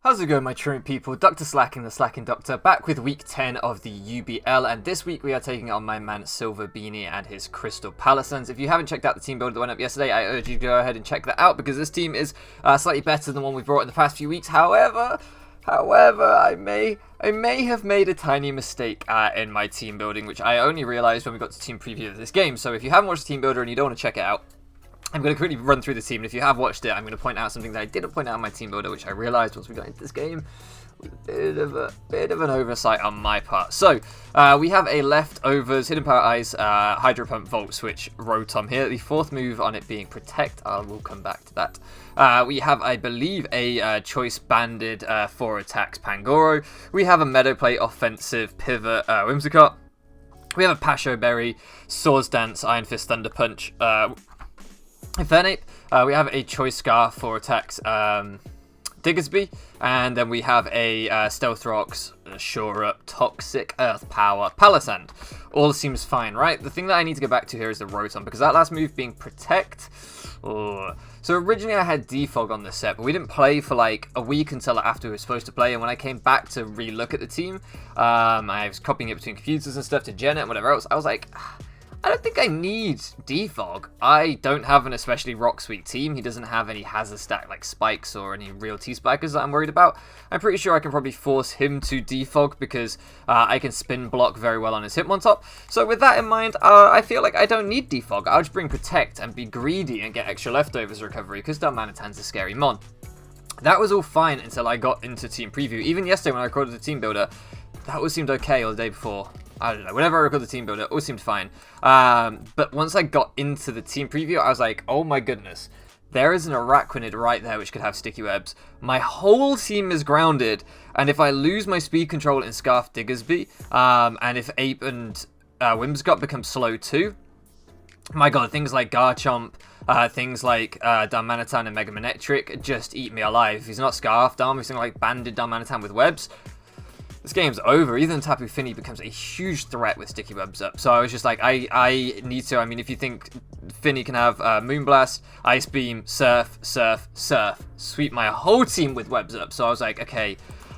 How's it going, my truant people? DrSlaking, the Slacking Doctor, back with week 10 of the UBL, and this week we are taking on my man Silver Beanie and his Crystal Palossands. If you haven't checked out the team builder that went up yesterday, I urge you to go ahead and check that out, because this team is slightly better than the one we brought in the past few weeks. However, I may have made a tiny mistake in my team building, which I only realized when we got to team preview of this game. So if you haven't watched the team builder and you don't want to check it out, I'm going to quickly run through the team, and if you have watched it, I'm going to point out something that I didn't point out in my team builder, which I realized once we got into this game was a bit of an oversight on my part. So, we have a leftovers, Hidden Power Eyes, Hydro Pump, Volt Switch, Rotom here. The fourth move on it being Protect. I will come back to that. We have, I believe, a Choice Banded 4 attacks Pangoro. We have a Meadow Play offensive Pivot Whimsicott. We have a Pasho Berry, Swords Dance, Iron Fist, Thunder Punch, Infernape. We have a Choice Scarf for attacks Diggersby, and then we have a Stealth Rocks, Shore Up, Toxic, Earth Power, Palossand. All seems fine, right? The thing that I need to go back to here is the Rotom, because that last move being Protect. Oh. So originally I had Defog on this set, but we didn't play for like a week until after we were supposed to play, and when I came back to re-look at the team, I was copying it between computers and stuff to gen it and whatever else, I was like, I don't think I need Defog. I don't have an especially rock sweet team. He doesn't have any hazard stack like spikes or any real T-spikers that I'm worried about. I'm pretty sure I can probably force him to Defog because I can spin block very well on his Hitmontop. So with that in mind, I feel like I don't need Defog. I'll just bring Protect and be greedy and get extra leftovers recovery because Darmanitan's a scary mon. That was all fine until I got into team preview. Even yesterday when I recorded the team builder, that all seemed okay, or the day before. I don't know, whenever I record the team builder, it all seemed fine. But once I got into the team preview, I was like, oh my goodness, there is an Araquanid right there which could have sticky webs. My whole team is grounded, and if I lose my speed control in Scarf Diggersby, and if Ape and Whimsicott become slow too, my god, things like Garchomp, things like Darmanitan and Mega Manectric just eat me alive. If he's not Scarf Darm, he's something like Banded Darmanitan with webs, this game's over. Even Tapu Fini becomes a huge threat with sticky webs up. So I was just like, I need to. I mean, if you think Fini can have Moonblast, Ice Beam, Surf, Surf, Surf, sweep my whole team with webs up. So I was like, okay,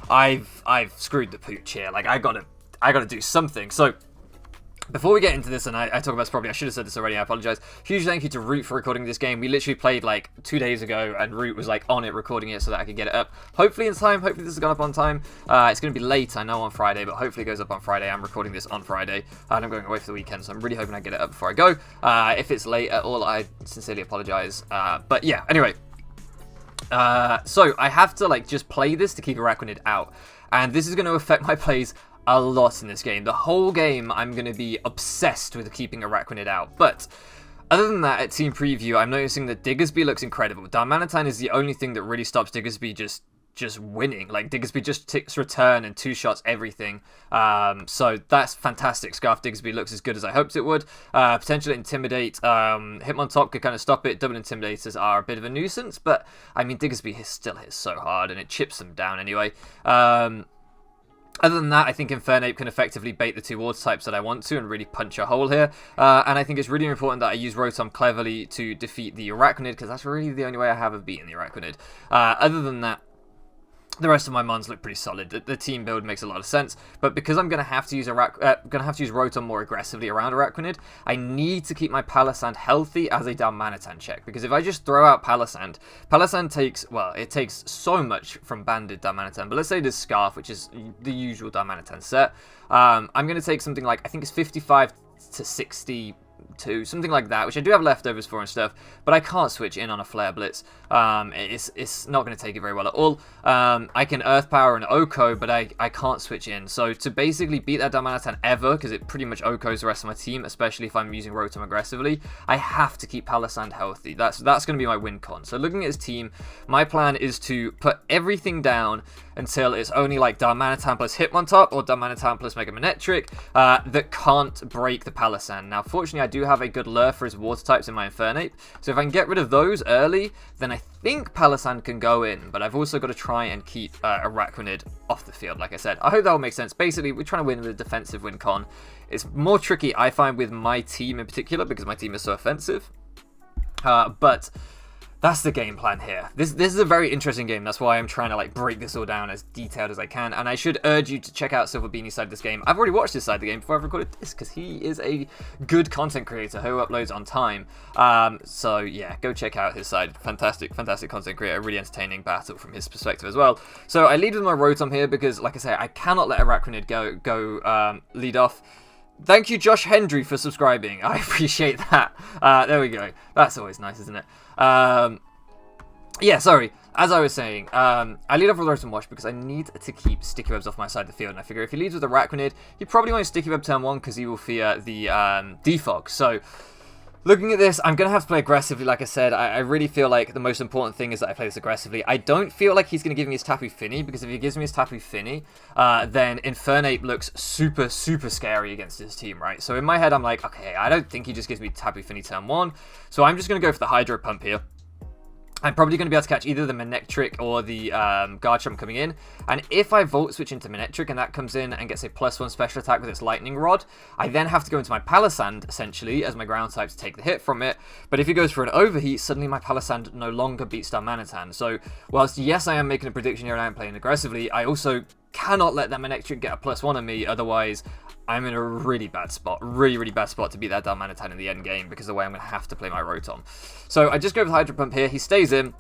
I've screwed the pooch here. Like I gotta do something. So before we get into this, and I talk about this probably, I should have said this already, I apologize. Huge thank you to Root for recording this game. We literally played like 2 days ago, and Root was like on it recording it so that I could get it up. Hopefully in time, hopefully this has gone up on time. It's going to be late, I know, on Friday, but hopefully it goes up on Friday. I'm recording this on Friday, and I'm going away for the weekend, so I'm really hoping I get it up before I go. If it's late at all, I sincerely apologize. But yeah, anyway. So I have to like just play this to keep Araquanid out, and this is going to affect my plays a lot in this game. The whole game, I'm going to be obsessed with keeping Araquanid out. But other than that, at team preview, I'm noticing that Diggersby looks incredible. Darmanitan is the only thing that really stops Diggersby just winning. Like, Diggersby just ticks return and two-shots everything. So that's fantastic. Scarf Diggersby looks as good as I hoped it would. Potential Intimidate. Hitmontop could kind of stop it. Double Intimidators are a bit of a nuisance, but, I mean, Diggersby still hits so hard, and it chips them down anyway. Other than that, I think Infernape can effectively bait the two water types that I want to and really punch a hole here. And I think it's really important that I use Rotom cleverly to defeat the Araquanid, because that's really the only way I have of beating the Araquanid. Other than that, the rest of my mons look pretty solid. The team build makes a lot of sense, but because I'm gonna have to use Rotom more aggressively around Araquanid, I need to keep my Palossand healthy as a Darmanitan check. Because if I just throw out Palossand takes, well, it takes so much from Banded Darmanitan. But let's say this Scarf, which is the usual Darmanitan set, I'm gonna take something like, I think it's 55 to 60. Something like that, which I do have leftovers for and stuff, but I can't switch in on a Flare Blitz. It's not going to take it very well at all. I can Earth Power and Oko, but I can't switch in. So to basically beat that Darmanitan ever, because it pretty much Okos the rest of my team, especially if I'm using Rotom aggressively, I have to keep Palossand healthy. That's going to be my win con. So looking at his team, my plan is to put everything down until it's only like Darmanitan plus Hitmontop or Darmanitan plus Mega Manectric that can't break the Palossand. Now, fortunately, I do have a good lure for his water types in my Infernape, so if I can get rid of those early, then I think Palossand can go in, but I've also got to try and keep Araquanid off the field, like I said. I hope that will make sense. Basically, we're trying to win with a defensive win con. It's more tricky, I find, with my team in particular, because my team is so offensive, but that's the game plan here. This is a very interesting game. That's why I'm trying to like break this all down as detailed as I can. And I should urge you to check out SilverBeanie's side of this game. I've already watched this side of the game before I've recorded this because he is a good content creator who uploads on time. So yeah, go check out his side. Fantastic content creator. Really entertaining battle from his perspective as well. So I lead with my Rotom here because, like I say, I cannot let Arachnid go lead off. Thank you, Josh Hendry, for subscribing. I appreciate that. There we go. That's always nice, isn't it? Yeah, sorry. As I was saying, I lead off with Rotom Wash because I need to keep Sticky Webs off my side of the field. And I figure if he leads with Arachnid, he probably won't Sticky Web turn 1 because he will fear the Defog. So, looking at this, I'm going to have to play aggressively, like I said. I really feel like the most important thing is that I play this aggressively. I don't feel like he's going to give me his Tapu Fini, because if he gives me his Tapu Fini, then Infernape looks super scary against his team, right? So in my head, I'm like, okay, I don't think he just gives me Tapu Fini turn 1, so I'm just going to go for the Hydro Pump here. I'm probably going to be able to catch either the Manectric or the Garchomp coming in. And if I Volt Switch into Manectric and that comes in and gets a +1 special attack with its Lightning Rod, I then have to go into my Palossand, essentially, as my ground type to take the hit from it. But if he goes for an Overheat, suddenly my Palossand no longer beats Darmanitan. So, whilst yes, I am making a prediction here and I am playing aggressively, I also cannot let that Manectric get a +1 on me, otherwise I'm in a really bad spot, really bad spot to beat that Darmanitan in the end game because of the way I'm going to have to play my Rotom. So I just go for the Hydro Pump here, he stays in.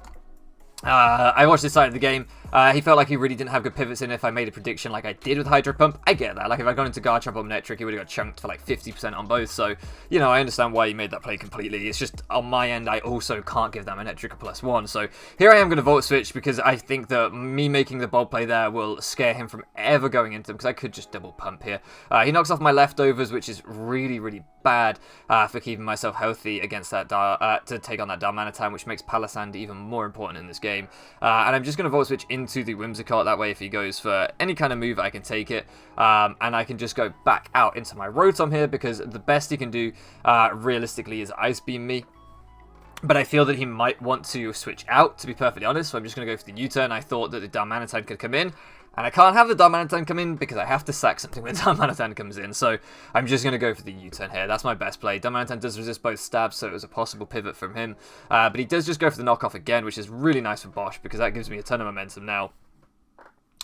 I watched this side of the game. He felt like he really didn't have good pivots in if I made a prediction like I did with Hydro Pump. I get that. Like, if I'd gone into Garchomp or Manectric, he would have got chunked for like 50% on both. So, you know, I understand why he made that play completely. It's just, on my end, I also can't give that Manectric a +1. So, here I am going to Volt Switch because I think that me making the bold play there will scare him from ever going into them because I could just double pump here. He knocks off my leftovers, which is really bad for keeping myself healthy against that to take on that Darmanitan, which makes Palossand even more important in this game. And I'm just going to Volt Switch into the Whimsicott. That way, if he goes for any kind of move, I can take it. And I can just go back out into my Rotom here because the best he can do, realistically, is Ice Beam me. But I feel that he might want to switch out, to be perfectly honest. So I'm just going to go for the U-turn. I thought that the Darmanitan could come in. And I can't have the Darmanitan come in because I have to sack something when Darmanitan comes in. So I'm just going to go for the U-turn here. That's my best play. Darmanitan does resist both stabs, so it was a possible pivot from him. But he does just go for the knockoff again, which is really nice for Bosch because that gives me a ton of momentum now.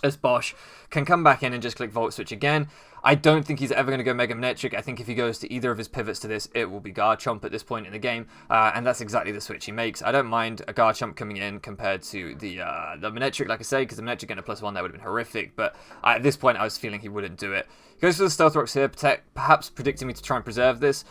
As Bosch can come back in and just click Volt Switch again. I don't think he's ever going to go Mega Manectric. I think if he goes to either of his pivots to this, it will be Garchomp at this point in the game. And that's exactly the switch he makes. I don't mind a Garchomp coming in compared to the Manectric, like I say, because the Manectric getting a +1, that would have been horrific. But at this point, I was feeling he wouldn't do it. He goes for the Stealth Rocks here, perhaps predicting me to try and preserve this.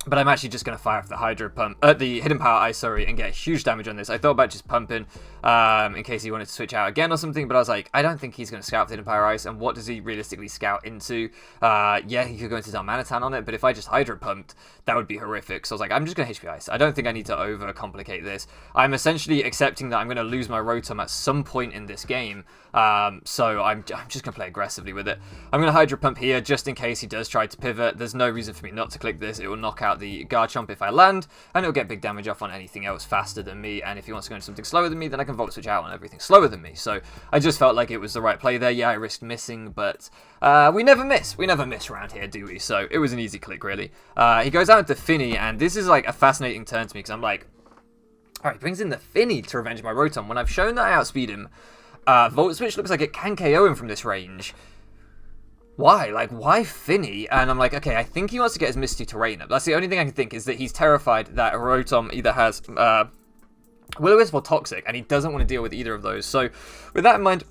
But I'm actually just going to fire off the Hydro Pump, the Hidden Power Ice, sorry, and get huge damage on this. I thought about just pumping in case he wanted to switch out again or something, but I was like, I don't think he's going to scout with Hidden Power Ice, and what does he realistically scout into? Yeah, he could go into Darmanitan on it, but if I just Hydro Pumped, that would be horrific. So I was like, I'm just going to HP Ice. I don't think I need to overcomplicate this. I'm essentially accepting that I'm going to lose my Rotom at some point in this game, so I'm just going to play aggressively with it. I'm going to Hydro Pump here just in case he does try to pivot. There's no reason for me not to click this. It will knock out the Garchomp if I land, and it'll get big damage off on anything else faster than me, and if he wants to go into something slower than me, then I can Volt Switch out on everything slower than me. So I just felt like it was the right play there. Yeah, I risked missing, but we never miss. We never miss around here, do we? So it was an easy click, really. He goes out into Fini, and this is like a fascinating turn to me, because I'm like, alright, he brings in the Fini to revenge my Rotom. When I've shown that I outspeed him, Volt Switch looks like it can KO him from this range. Why? Like, why Fini? And I'm like, okay, I think he wants to get his Misty Terrain up. That's the only thing I can think, is that he's terrified that Rotom either has Will-O-Wisp or Toxic, and he doesn't want to deal with either of those. So, with that in mind,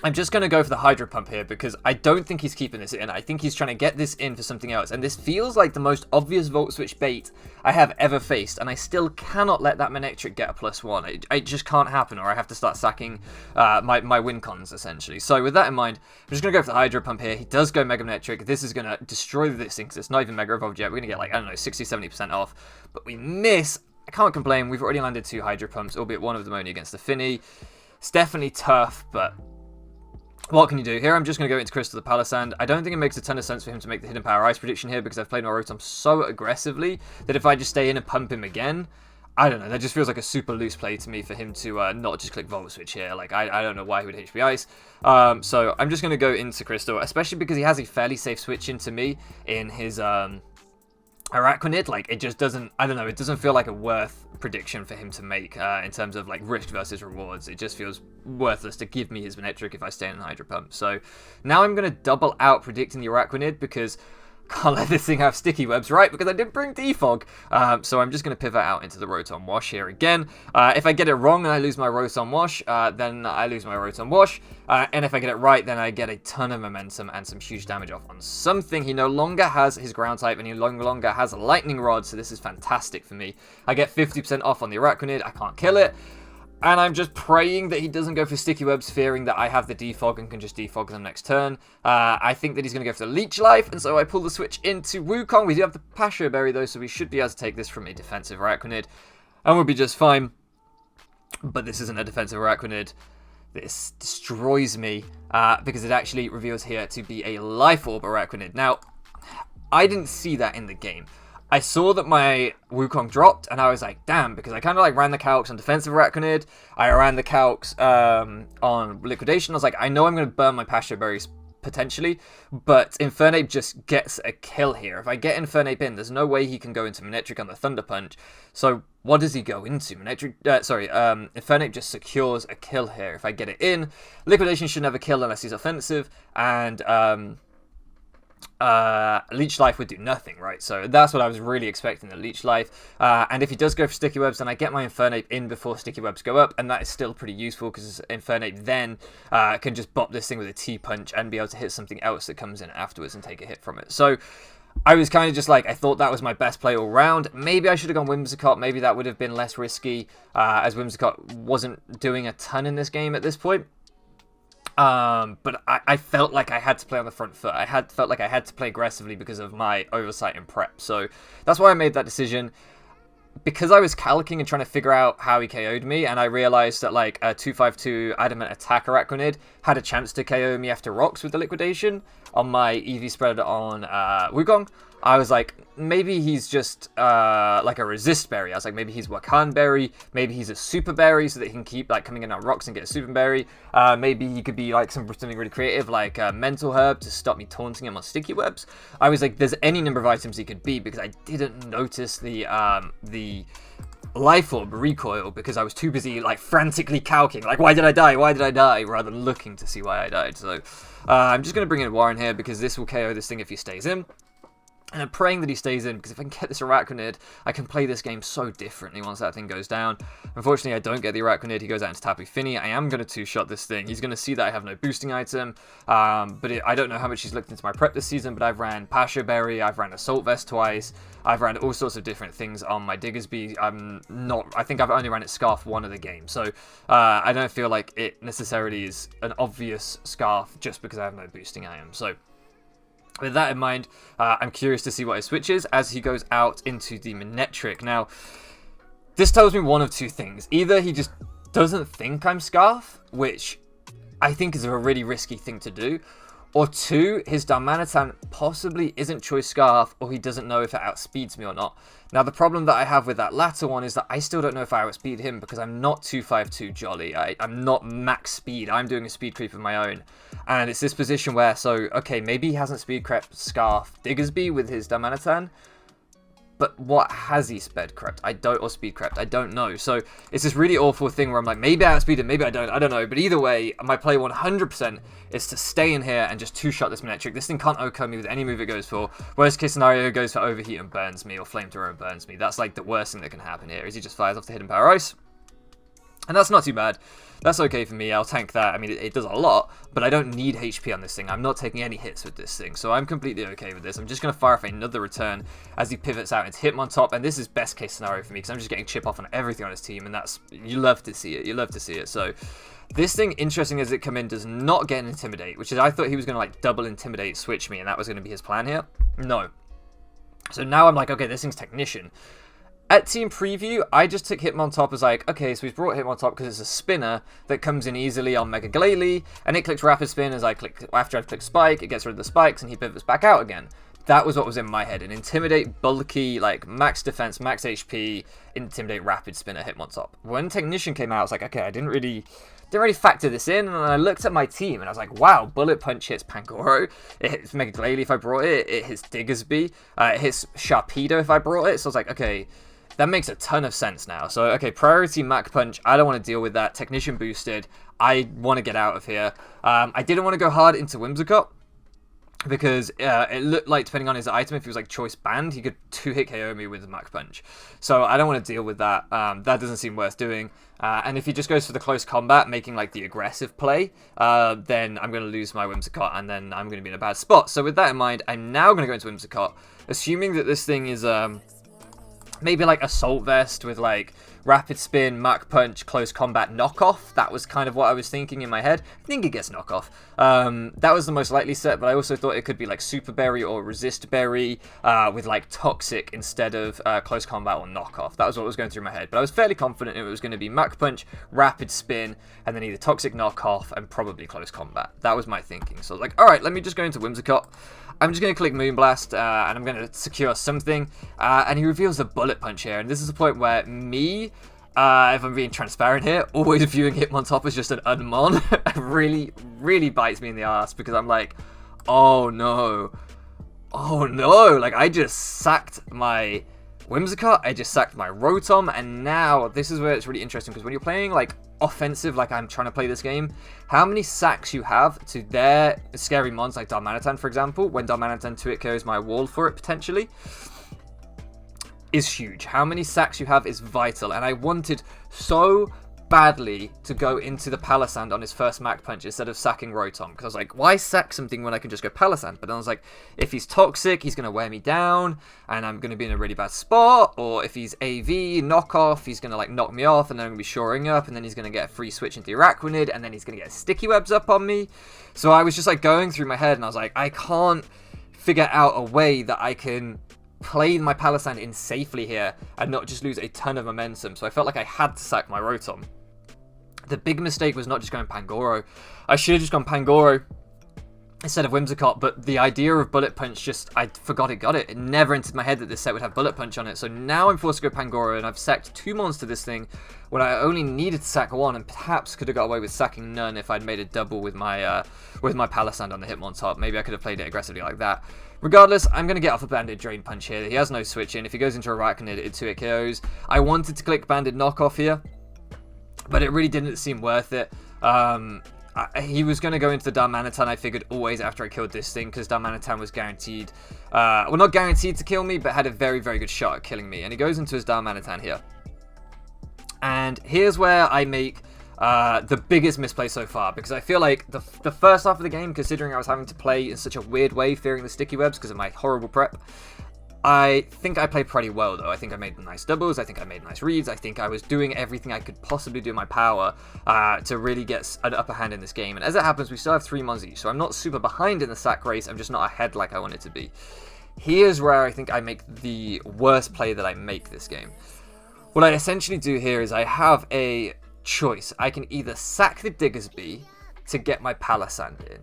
I'm just going to go for the Hydro Pump here because I don't think he's keeping this in. I think he's trying to get this in for something else. And this feels like the most obvious Volt Switch bait I have ever faced. And I still cannot let that Manectric get a +1. It just can't happen, or I have to start sacking my win cons, essentially. So with that in mind, I'm just going to go for the Hydro Pump here. He does go Mega Manectric. This is going to destroy this thing because it's not even Mega Evolved yet. We're going to get, like, I don't know, 60-70% off. But we miss. I can't complain. We've already landed 2 Hydro Pumps, albeit one of them only against the Fini. It's definitely tough, but what can you do? Here I'm just going to go into Crystal Palossand. I don't think it makes a ton of sense for him to make the Hidden Power Ice prediction here because I've played my Rotom so aggressively that if I just stay in and pump him again, I don't know, that just feels like a super loose play to me for him to not just click Volt Switch here. Like, I don't know why he would HP Ice. So I'm just going to go into Crystal, especially because he has a fairly safe switch into me in his Araquanid, like, it just doesn't, I don't know, it doesn't feel like a worth prediction for him to make in terms of, like, risk versus rewards. It just feels worthless to give me his Manectric if I stay in Hydro Pump. So now I'm going to double out predicting the Araquanid because can't let this thing have sticky webs, right? Because I didn't bring Defog. So I'm just going to pivot out into the Rotom Wash here again. If I get it wrong and I lose my Rotom Wash, then I lose my Rotom Wash. And if I get it right, then I get a ton of momentum and some huge damage off on something. He no longer has his ground type and he no longer has a Lightning Rod, so this is fantastic for me. I get 50% off on the Araquanid. I can't kill it. And I'm just praying that he doesn't go for Sticky Webs, fearing that I have the Defog and can just Defog them next turn. I think that he's going to go for the Leech Life, and so I pull the switch into Wukong. We do have the Pasho Berry, though, so we should be able to take this from a defensive Araquanid, and we'll be just fine. But this isn't a defensive Araquanid. This destroys me, because it actually reveals here to be a Life Orb Araquanid. Now, I didn't see that in the game. I saw that my Wukong dropped, and I was like, damn, because I kind of like ran the calcs on defensive Araquanid. I ran the calcs on Liquidation. I was like, I know I'm going to burn my Pasture Berries potentially, but Infernape just gets a kill here. If I get Infernape in, there's no way he can go into Manectric on the Thunder Punch. So what does he go into? Infernape just secures a kill here. If I get it in, Liquidation should never kill unless he's offensive, and Leech Life would do nothing, right? So that's what I was really expecting, the Leech Life. And if he does go for Sticky Webs, then I get my Infernape in before Sticky Webs go up, and that is still pretty useful because Infernape then can just bop this thing with a T-Punch and be able to hit something else that comes in afterwards and take a hit from it. So I was kind of just like, I thought that was my best play all round. Maybe I should have gone Whimsicott. Maybe that would have been less risky, as Whimsicott wasn't doing a ton in this game at this point. But I felt like I had to play on the front foot. Felt like I had to play aggressively because of my oversight in prep. So that's why I made that decision. Because I was calcing and trying to figure out how he KO'd me, and I realized that like a 252 Adamant Attack Araquanid had a chance to KO me after Rocks with the Liquidation on my EV spread on Wukong. I was like, maybe he's just like a Resist Berry. I was like, maybe he's Wakan Berry. Maybe he's a Super Berry so that he can keep like coming in on Rocks and get a Super Berry. Maybe he could be like something really creative like Mental Herb to stop me taunting him on Sticky Webs. I was like, there's any number of items he could be because I didn't notice the Life Orb recoil because I was too busy like frantically calcing. Like, why did I die? Why did I die? Rather than looking to see why I died. So I'm just going to bring in Warren here because this will KO this thing if he stays in. And I'm praying that he stays in, because if I can get this Araquanid, I can play this game so differently once that thing goes down. Unfortunately, I don't get the Araquanid. He goes out into Tapu Fini. I am going to two-shot this thing. He's going to see that I have no boosting item. I don't know how much he's looked into my prep this season, but I've ran Pasho Berry, I've ran Assault Vest twice, I've ran all sorts of different things on my Diggersby. I think I've only ran it Scarf one of the game. So I don't feel like it necessarily is an obvious Scarf just because I have no boosting item. So with that in mind, I'm curious to see what his switch is as he goes out into the Manectric. Now, this tells me one of two things. Either he just doesn't think I'm Scarf, which I think is a really risky thing to do, or two, his Darmanitan possibly isn't Choice Scarf, or he doesn't know if it outspeeds me or not. Now, the problem that I have with that latter one is that I still don't know if I outspeed him because I'm not 252 Jolly. I'm not max speed. I'm doing a speed creep of my own. And it's this position where, okay, maybe he hasn't speed crept Scarf Diggersby with his Darmanitan, but what has he speed crept? Or speed crept? I don't know. So it's this really awful thing where I'm like, maybe I outspeed him, maybe I don't know. But either way, my play 100% is to stay in here and just two-shot this Manectric. This thing can't OHKO me with any move it goes for. Worst case scenario, it goes for Overheat and burns me, or Flamethrower and burns me. That's like the worst thing that can happen here, is he just fires off the Hidden Power Ice. And that's not too bad. That's okay for me. I'll tank that. I mean, it does a lot, but I don't need HP on this thing. I'm not taking any hits with this thing, so I'm completely okay with this. I'm just going to fire off another return as he pivots out into Hitmontop, and this is best case scenario for me because I'm just getting chip off on everything on his team, and that's, you love to see it. You love to see it. So this thing, interesting as it come in, does not get an Intimidate, which is, I thought he was going to like double Intimidate, switch me, and that was going to be his plan here. No. So now I'm like, okay, this thing's Technician. At Team Preview, I just took Hitmontop as like, okay, so we've brought Hitmontop because it's a spinner that comes in easily on Mega Glalie, and it clicks Rapid Spin as after I've clicked Spike, it gets rid of the spikes, and he pivots back out again. That was what was in my head. An Intimidate, bulky, like max defense, max HP, Intimidate, Rapid Spinner, Hitmontop. When Technician came out, I was like, okay, I didn't really didn't really factor this in, and I looked at my team, and I was like, wow, Bullet Punch hits Pangoro, it hits Mega Glalie if I brought it, it hits Diggersby, it hits Sharpedo if I brought it, so I was like, okay, that makes a ton of sense now. So, okay, priority Mach Punch, I don't want to deal with that. Technician boosted, I want to get out of here. I didn't want to go hard into Whimsicott, because it looked like, depending on his item, if he was like choice banned, he could 2-hit KO me with Mach Punch. So I don't want to deal with that. That doesn't seem worth doing. And if he just goes for the close combat, making like the aggressive play, then I'm going to lose my Whimsicott, and then I'm going to be in a bad spot. So with that in mind, I'm now going to go into Whimsicott, assuming that this thing is maybe like Assault Vest with like Rapid Spin, Mach Punch, Close Combat, Knockoff. That was kind of what I was thinking in my head. I think it gets Knockoff. That was the most likely set, but I also thought it could be like Super Berry or Resist Berry with like Toxic instead of Close Combat or Knockoff. That was what was going through my head, but I was fairly confident it was going to be Mach Punch, Rapid Spin, and then either Toxic, Knockoff, and probably Close Combat. That was my thinking. So I was like, alright, let me just go into Whimsicott. I'm just going to click Moonblast, and I'm going to secure something, and he reveals a Bullet Punch here, and this is the point where me, if I'm being transparent here, always viewing Hitmontop as just an Unmon, really bites me in the ass, because I'm like, oh no, like I just sacked my Whimsicott, I just sacked my Rotom, and now this is where it's really interesting, because when you're playing like offensive, like I'm trying to play this game, how many sacks you have to their scary mons like Darmanitan, for example, when Darmanitan 2-hit KOs my wall for it potentially, is huge. How many sacks you have is vital, and I wanted so badly to go into the Palossand on his first Mach Punch instead of sacking Rotom, because I was like, why sack something when I can just go Palossand? But then I was like, if he's Toxic, he's going to wear me down, and I'm going to be in a really bad spot, or if he's AV, Knockoff, he's going to like knock me off, and then I'm going to be shoring up, and then he's going to get a free switch into Araquanid, and then he's going to get Sticky Webs up on me. So I was just like going through my head, and I was like, I can't figure out a way that I can play my Palossand in safely here, and not just lose a ton of momentum. So I felt like I had to sack my Rotom. The big mistake was not just going Pangoro. I should have just gone Pangoro instead of Whimsicott, but the idea of Bullet Punch just, I forgot it got it. It never entered my head that this set would have Bullet Punch on it, so now I'm forced to go Pangoro, and I've sacked 2 mons to this thing when I only needed to sack 1, and perhaps could have got away with sacking none if I'd made a double with my Palossand on the Hitmontop. Maybe I could have played it aggressively like that. Regardless, I'm going to get off a Banded Drain Punch here. He has no switch in. If he goes into Arachnid, it 2-hit KOs. I wanted to click Banded Knockoff here, but it really didn't seem worth it. He was going to go into the Darmanitan, I figured, always after I killed this thing, because Darmanitan was guaranteed, well, not guaranteed to kill me, but had a very, very good shot at killing me. And he goes into his Darmanitan here. And here's where I make the biggest misplay so far, because I feel like the first half of the game, considering I was having to play in such a weird way, fearing the Sticky Webs because of my horrible prep, I think I played pretty well, though. I think I made nice doubles, I think I made nice reads, I think I was doing everything I could possibly do in my power to really get an upper hand in this game. And as it happens, we still have 3 mons each, so I'm not super behind in the sack race, I'm just not ahead like I wanted to be. Here's where I think I make the worst play that I make this game. What I essentially do here is I have a choice. I can either sack the Diggersby to get my Palossand in,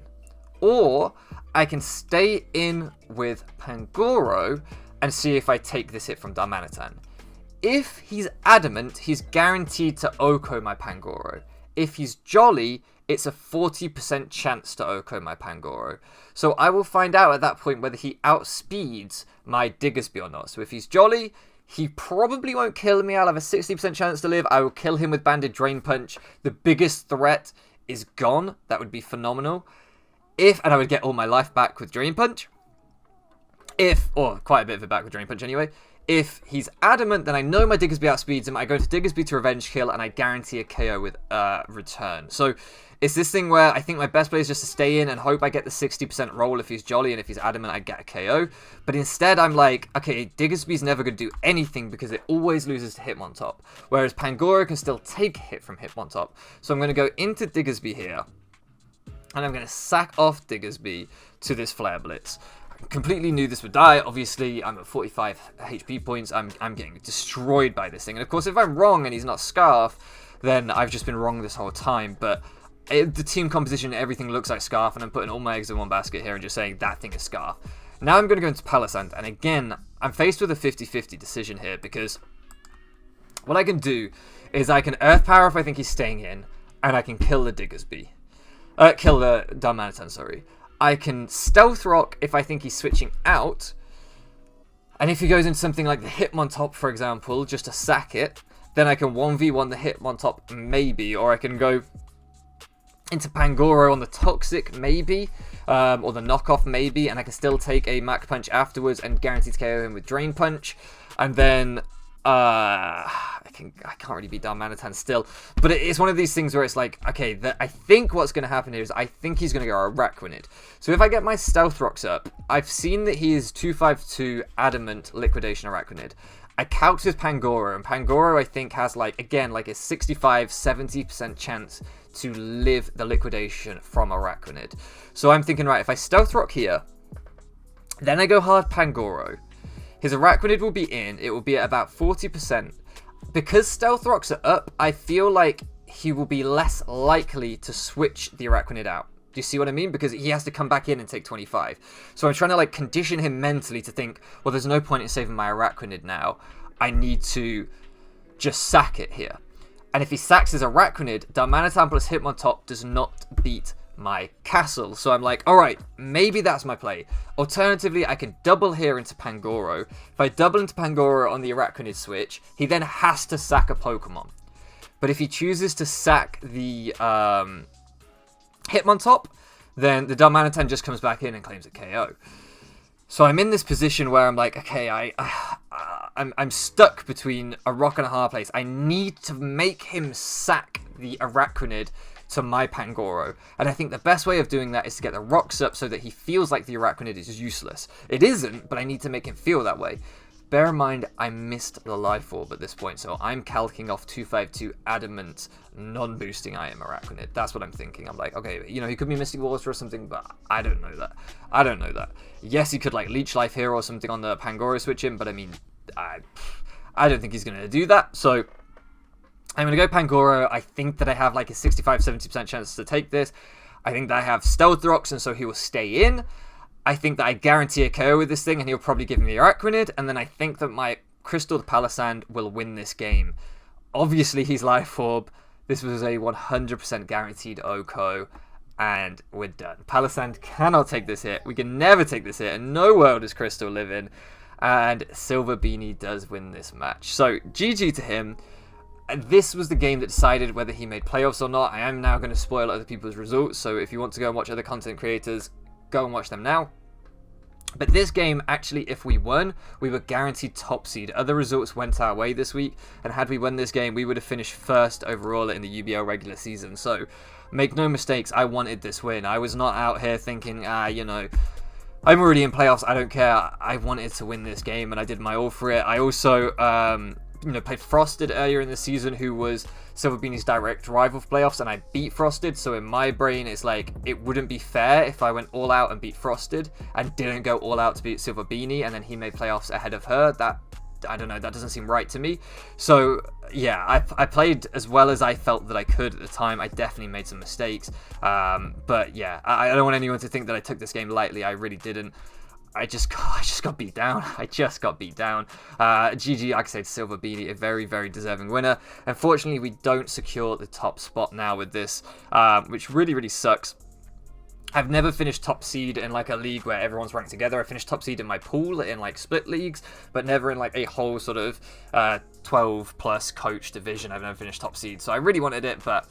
or I can stay in with Pangoro and see if I take this hit from Darmanitan. If he's adamant, he's guaranteed to Oko my Pangoro. If he's jolly, it's a 40% chance to Oko my Pangoro. So I will find out at that point whether he outspeeds my Diggersby or not. So if he's jolly, he probably won't kill me. I'll have a 60% chance to live. I will kill him with Banded Drain Punch. The biggest threat is gone. That would be phenomenal. And I would get all my life back with Drain Punch. Or quite a bit of it back with Drain Punch anyway. If he's adamant, then I know my Diggersby outspeeds him. I go to Diggersby to revenge kill, and I guarantee a KO with return. So it's this thing where I think my best play is just to stay in and hope I get the 60% roll if he's jolly, and if he's adamant, I get a KO. But instead, I'm like, okay, Diggersby's never going to do anything because it always loses to Hitmontop. Whereas Pangoro can still take a hit from Hitmontop. So I'm going to go into Diggersby here, and I'm going to sack off Diggersby to this Flare Blitz. Completely knew this would die. Obviously, I'm at 45 HP points. I'm getting destroyed by this thing. And of course, if I'm wrong and he's not Scarf, then I've just been wrong this whole time. But the team composition, everything looks like Scarf, and I'm putting all my eggs in one basket here and just saying that thing is Scarf. Now I'm going to go into Palossand, and again, I'm faced with a 50-50 decision here, because what I can do is I can Earth Power if I think he's staying in. and I can kill the Diggersby. Kill the Darmanitan, sorry. I can Stealth Rock if I think he's switching out. And if he goes into something like the Hitmontop, for example, just to sack it, then I can 1v1 the Hitmontop, maybe. Or I can go into Pangoro on the Toxic, maybe. Or the Knockoff, maybe. And I can still take a Mach Punch afterwards and guarantee to KO him with Drain Punch. And then I can't really beat Darmanitan still, but it's one of these things where it's like, okay, I think what's going to happen here is I think he's going to go Araquanid. So if I get my Stealth Rocks up, I've seen that he is 252 Adamant Liquidation Araquanid. I calc with Pangoro, and Pangoro I think has like, again, like a 65-70% chance to live the Liquidation from Araquanid. So I'm thinking, right, if I Stealth Rock here, then I go hard Pangoro. His Araquanid will be in. It will be at about 40%. Because Stealth Rocks are up, I feel like he will be less likely to switch the Araquanid out. Do you see what I mean? Because he has to come back in and take 25. So I'm trying to like condition him mentally to think, well, there's no point in saving my Araquanid now. I need to just sack it here. And if he sacks his Araquanid, Darmanitan plus Hitmontop does not beat my castle. So I'm like, alright, maybe that's my play. Alternatively, I can double here into Pangoro. If I double into Pangoro on the Araquanid switch, he then has to sack a Pokemon. But if he chooses to sack the Hitmontop, then the Darmanitan just comes back in and claims a KO. So I'm in this position where I'm like, okay, I'm stuck between a rock and a hard place. I need to make him sack the Araquanid to my Pangoro. And I think the best way of doing that is to get the rocks up so that he feels like the Araquanid is useless. It isn't, but I need to make him feel that way. Bear in mind, I missed the Life Orb at this point, so I'm calcing off 252 Adamant, non-boosting I Am Araquanid. That's what I'm thinking. I'm like, okay, you know, he could be Mystic Water or something, but I don't know that. I don't know that. Yes, he could, like, Leech Life here or something on the Pangoro switch in, but I mean, I don't think he's going to do that, so I'm going to go Pangoro. I think that I have like a 65-70% chance to take this. I think that I have Stealth Rocks, and so he will stay in. I think that I guarantee a KO with this thing, and he'll probably give me the Araquanid. And then I think that my Crystal Palossand will win this game. Obviously, he's Life Orb. This was a 100% guaranteed OHKO, and we're done. Palossand cannot take this hit. We can never take this hit, and no world does Crystal live in. And Silver Beanie does win this match. So, GG to him. This was the game that decided whether he made playoffs or not. I am now going to spoil other people's results, so if you want to go and watch other content creators, go and watch them now. But this game, actually, if we won, we were guaranteed top seed. Other results went our way this week, and had we won this game, we would have finished first overall in the UBL regular season. So, make no mistakes, I wanted this win. I was not out here thinking, you know, I'm already in playoffs, I don't care. I wanted to win this game, and I did my all for it. I also you know, played Frosted earlier in the season, who was Silver Beanie's direct rival for playoffs, and I beat Frosted. So in my brain, it's like, it wouldn't be fair if I went all out and beat Frosted and didn't go all out to beat Silver Beanie, and then he made playoffs ahead of her. That, I don't know, that doesn't seem right to me. So yeah, I played as well as I felt that I could at the time. I definitely made some mistakes, but yeah, I don't want anyone to think that I took this game lightly. I really didn't. I just got beat down. I just got beat down. GG, like I said, Silver Beanie, a very, very deserving winner. Unfortunately, we don't secure the top spot now with this, which really, really sucks. I've never finished top seed in like a league where everyone's ranked together. I finished top seed in my pool in like split leagues, but never in like a whole sort of 12 plus coach division. I've never finished top seed, so I really wanted it, but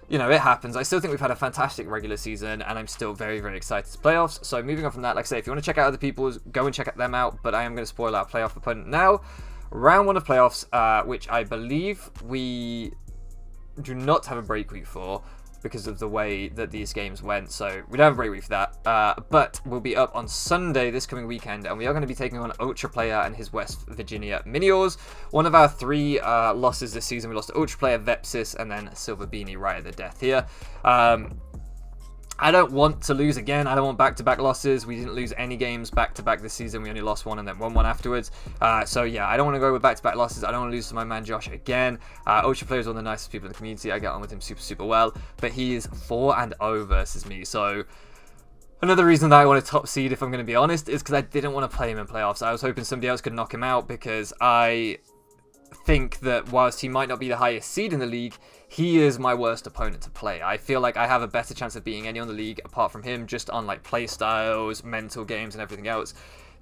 you know, it happens. I still think we've had a fantastic regular season, and I'm still very, very excited to playoffs. So moving on from that, like I say, if you want to check out other people's, go and check them out, but I am going to spoil our playoff opponent now. Round 1 of playoffs, which I believe we do not have a break week for, because of the way that these games went, so we don't have a break week for that, but we'll be up on Sunday this coming weekend, and we are going to be taking on UltraPlayer and his West Virginia Miniors. One of our 3 losses this season, we lost to UltraPlayer, Vepsis, and then Silver Beanie right at the death here. I don't want to lose again. I don't want back-to-back losses. We didn't lose any games back-to-back this season. We only lost 1 and then won 1 afterwards. So yeah, I don't want to go with back-to-back losses. I don't want to lose to my man Josh again. UltraPlayer is one of the nicest people in the community. I get on with him super, super well. But he is 4-0 versus me. So another reason that I want a top seed, if I'm going to be honest, is because I didn't want to play him in playoffs. I was hoping somebody else could knock him out, because I think that whilst he might not be the highest seed in the league, he is my worst opponent to play. I feel like I have a better chance of beating anyone in the league apart from him, just on like play styles, mental games, and everything else.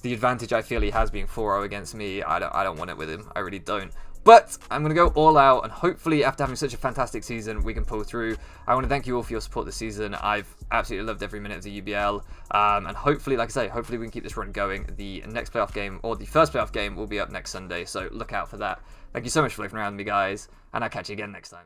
The advantage I feel he has being 4-0 against me, I don't want it with him. I really don't. But I'm going to go all out, and hopefully after having such a fantastic season, we can pull through. I want to thank you all for your support this season. I've absolutely loved every minute of the UBL. And hopefully, like I say, hopefully we can keep this run going. The next playoff game, or the first playoff game, will be up next Sunday, so look out for that. Thank you so much for looking around with me, guys, and I'll catch you again next time.